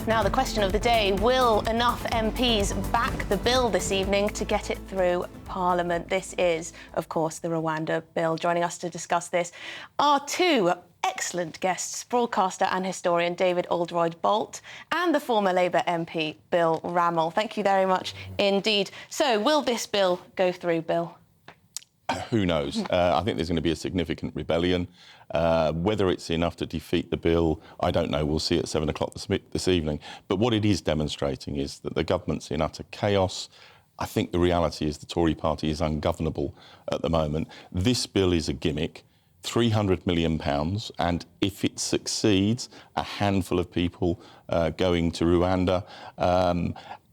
Now, the question of the day, will enough MPs back the bill this evening to get it through Parliament? This is, of course, the Rwanda bill. Joining us to discuss this are two excellent guests, broadcaster and historian David Oldroyd-Bolt and the former Labour MP Bill Rammell. Thank you very much indeed. So, will this bill go through, Bill? Who knows? I think there's going to be a significant rebellion. Whether it's enough to defeat the bill, I don't know. We'll see at 7 o'clock this evening. But what it is demonstrating is that the government's in utter chaos. I think the reality is the Tory party is ungovernable at the moment. This bill is a gimmick. £300 million, and if it succeeds, a handful of people going to Rwanda,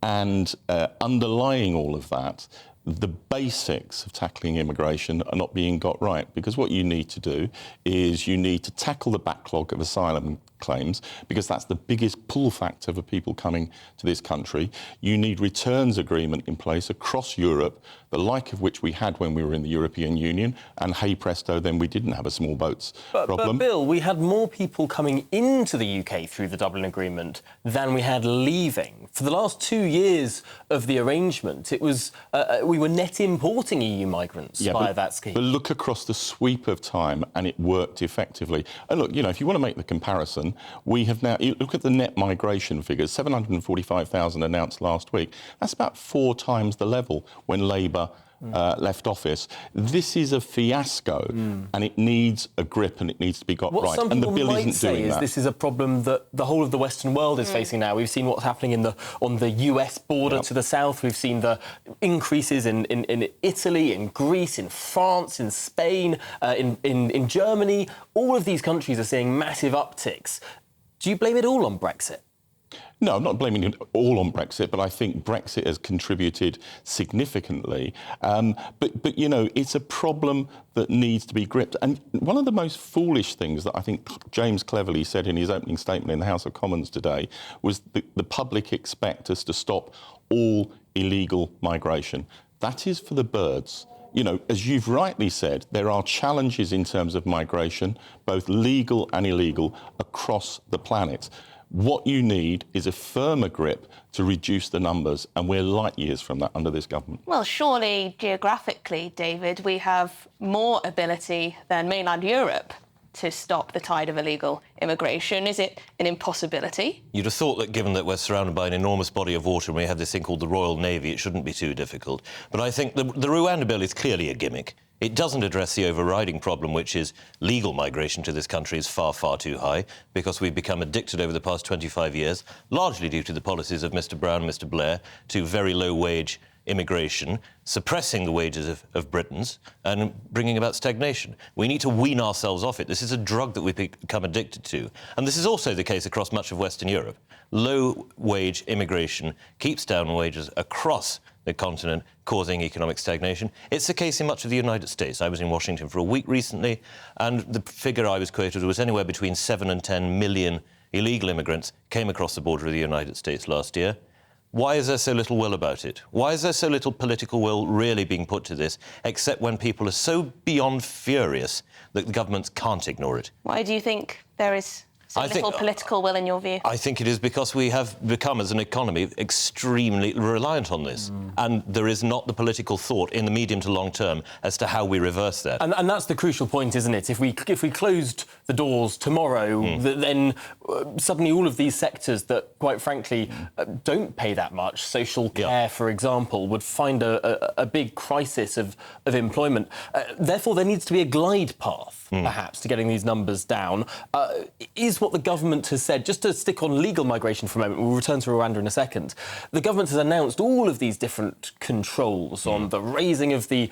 and underlying all of that, the basics of tackling immigration are not being got right, because what you need to do is you need to tackle the backlog of asylum claims, because that's the biggest pull factor for people coming to this country. You need returns agreement in place across Europe, the like of which we had when we were in the European Union, and hey presto, then we didn't have a small boats problem. But Bill, we had more people coming into the UK through the Dublin Agreement than we had leaving. For the last 2 years of the arrangement, it was we were net importing EU migrants via that scheme. But look across the sweep of time, and it worked effectively. And look, you know, if you want to make the comparison, we have now, you look at the net migration figures, 745,000 announced last week. That's about 4 times the level when Labour left office. This is a fiasco, and it needs a grip, and it needs to be got right. Some and the people bill might isn't say doing is that. This is a problem that the whole of the Western world is facing now. We've seen what's happening on the US border to the south. We've seen the increases in Italy, in Greece, in France, in Spain, in Germany. All of these countries are seeing massive upticks. Do you blame it all on Brexit? No, I'm not blaming it all on Brexit, but I think Brexit has contributed significantly. But you know, it's a problem that needs to be gripped. And one of the most foolish things that I think James cleverly said in his opening statement in the House of Commons today was the public expect us to stop all illegal migration. That is for the birds. You know, as you've rightly said, there are challenges in terms of migration, both legal and illegal, across the planet. What you need is a firmer grip to reduce the numbers, and we're light years from that under this government. Well, surely, geographically, David, we have more ability than mainland Europe to stop the tide of illegal immigration. Is it an impossibility? You'd have thought that, given that we're surrounded by an enormous body of water and we have this thing called the Royal Navy, it shouldn't be too difficult. But I think the Rwanda bill is clearly a gimmick. It doesn't address the overriding problem, which is legal migration to this country is far, far too high, because we've become addicted over the past 25 years, largely due to the policies of Mr Brown and Mr Blair, to very low-wage immigration, suppressing the wages of Britons and bringing about stagnation. We need to wean ourselves off it. This is a drug that we've become addicted to. And this is also the case across much of Western Europe. Low-wage immigration keeps down wages across the continent, causing economic stagnation. It's the case in much of the United States. I was in Washington for a week recently, and the figure I was quoted was anywhere between 7 and 10 million illegal immigrants came across the border of the United States last year. Why is there so little will about it? Why is there so little political will really being put to this, except when people are so beyond furious that the governments can't ignore it? Why do you think there is so little political will, in your view? I think it is because we have become, as an economy, extremely reliant on this. And there is not the political thought in the medium to long term as to how we reverse that. And that's the crucial point, isn't it? If we closed the doors tomorrow, then suddenly all of these sectors that, quite frankly, don't pay that much, social care, for example, would find a big crisis of employment. Therefore, there needs to be a glide path, perhaps, to getting these numbers down. Is what the government has said, just to stick on legal migration for a moment, we'll return to Rwanda in a second. The government has announced all of these different controls on the raising of the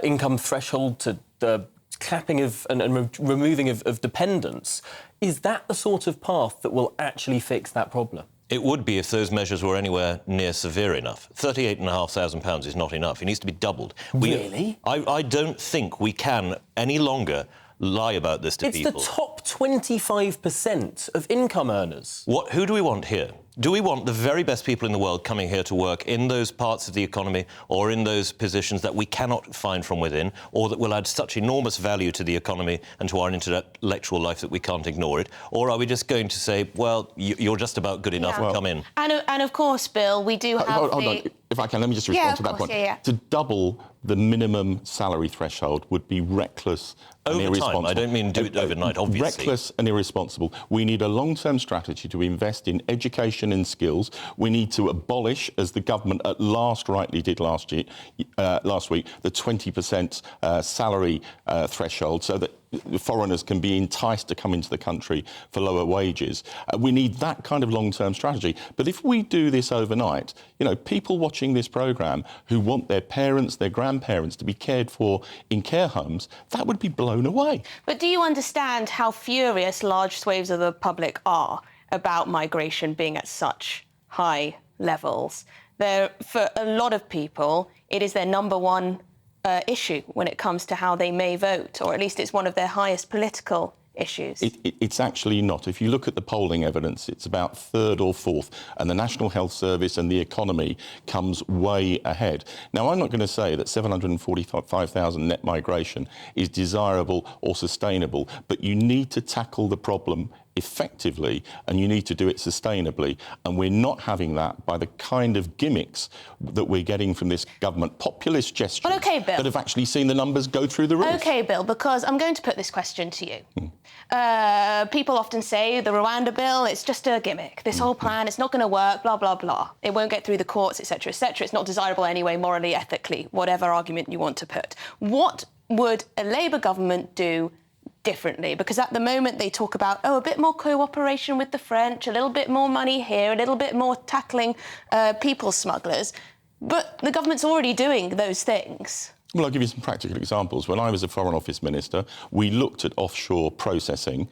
income threshold to the capping of and removing of dependents. Is that the sort of path that will actually fix that problem? It would be if those measures were anywhere near severe enough. £38,500 is not enough. It needs to be doubled. Really? I don't think we can any longer lie about this to people. It's the top 25% of income earners. Who do we want here? Do we want the very best people in the world coming here to work in those parts of the economy or in those positions that we cannot find from within, or that will add such enormous value to the economy and to our intellectual life that we can't ignore it? Or are we just going to say, well, you're just about good enough, come in? And of course, Bill, we do have hold on. If I can, let me just respond to that point. To double the minimum salary threshold would be reckless and irresponsible. I don't mean do it overnight, obviously. Reckless and irresponsible. We need a long-term strategy to invest in education and skills. We need to abolish, as the government at last rightly did last week, the 20% salary threshold, so that foreigners can be enticed to come into the country for lower wages. We need that kind of long-term strategy. But if we do this overnight, people watching this programme who want their parents, their grandparents to be cared for in care homes, that would be blown away. But do you understand how furious large swathes of the public are about migration being at such high levels? For a lot of people, it is their number one issue when it comes to how they may vote, or at least it's one of their highest political issues. It's actually not. If you look at the polling evidence, it's about third or fourth, and the National Health Service and the economy comes way ahead. Now, I'm not going to say that 745,000 net migration is desirable or sustainable, but you need to tackle the problem effectively, and you need to do it sustainably. And we're not having that by the kind of gimmicks that we're getting from this government, populist gestures that have actually seen the numbers go through the roof. OK, Bill, because I'm going to put this question to you. People often say the Rwanda bill, it's just a gimmick. This whole plan, it's not going to work, blah, blah, blah. It won't get through the courts, etc., etc. It's not desirable anyway, morally, ethically, whatever argument you want to put. What would a Labour government do differently? Because at the moment they talk about, a bit more cooperation with the French, a little bit more money here, a little bit more tackling people smugglers. But the government's already doing those things. Well, I'll give you some practical examples. When I was a Foreign Office Minister, we looked at offshore processing.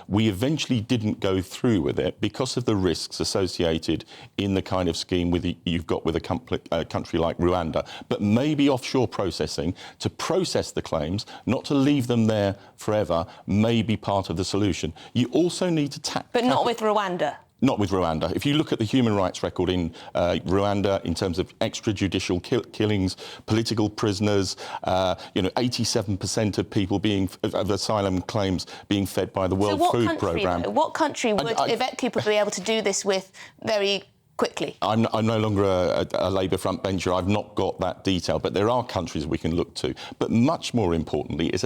We eventually didn't go through with it because of the risks associated in the kind of scheme you've got with a country like Rwanda. But maybe offshore processing, to process the claims, not to leave them there forever, may be part of the solution. You also need to tackle... But not with Rwanda. Not with Rwanda. If you look at the human rights record in Rwanda in terms of extrajudicial killings, political prisoners, 87% of people of asylum claims being fed by the World Food Programme. What country would Yvette be able to do this with very quickly? I'm no longer a Labour frontbencher. I've not got that detail, but there are countries we can look to. But much more importantly is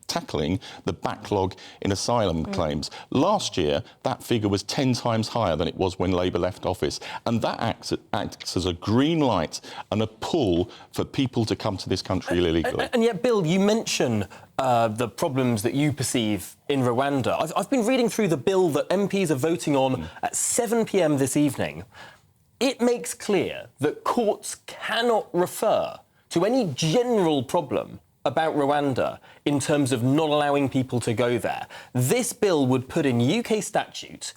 tackling the backlog in asylum claims. Last year, that figure was 10 times higher than it was when Labour left office. And that acts as a green light and a pull for people to come to this country illegally. And yet, Bill, you mention the problems that you perceive in Rwanda. I've been reading through the bill that MPs are voting on at 7 p.m. this evening. It makes clear that courts cannot refer to any general problem about Rwanda in terms of not allowing people to go there. This bill would put in UK statute,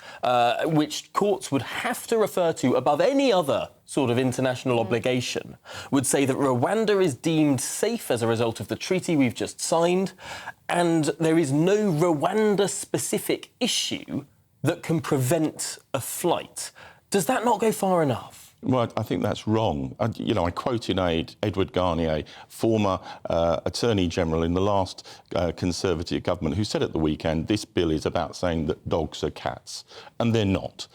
which courts would have to refer to above any other sort of international obligation, would say that Rwanda is deemed safe as a result of the treaty we've just signed, and there is no Rwanda-specific issue that can prevent a flight. Does that not go far enough? Well, I think that's wrong. I quoted Edward Garnier, former Attorney General in the last Conservative government, who said at the weekend, this bill is about saying that dogs are cats. And they're not.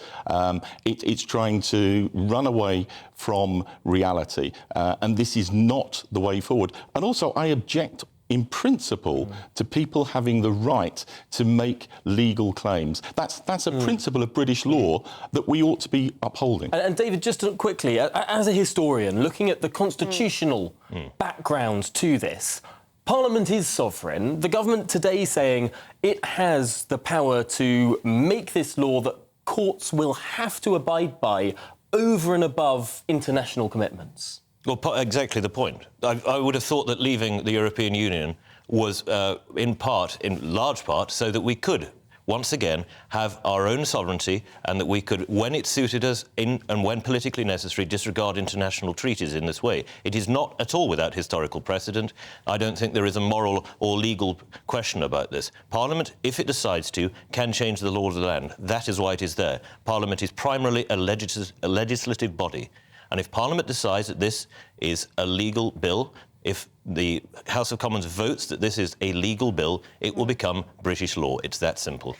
It's trying to run away from reality. And this is not the way forward. And also, I object in principle to people having the right to make legal claims. That's a principle of British law that we ought to be upholding. And David, just quickly, as a historian, looking at the constitutional background to this, Parliament is sovereign. The government today saying it has the power to make this law that courts will have to abide by over and above international commitments. Well, exactly the point. I would have thought that leaving the European Union was in large part, so that we could once again, have our own sovereignty and that we could, when it suited us and when politically necessary, disregard international treaties in this way. It is not at all without historical precedent. I don't think there is a moral or legal question about this. Parliament, if it decides to, can change the laws of the land. That is why it is there. Parliament is primarily a legislative body. And if Parliament decides that this is a legal bill, if the House of Commons votes that this is a legal bill, it will become British law. It's that simple.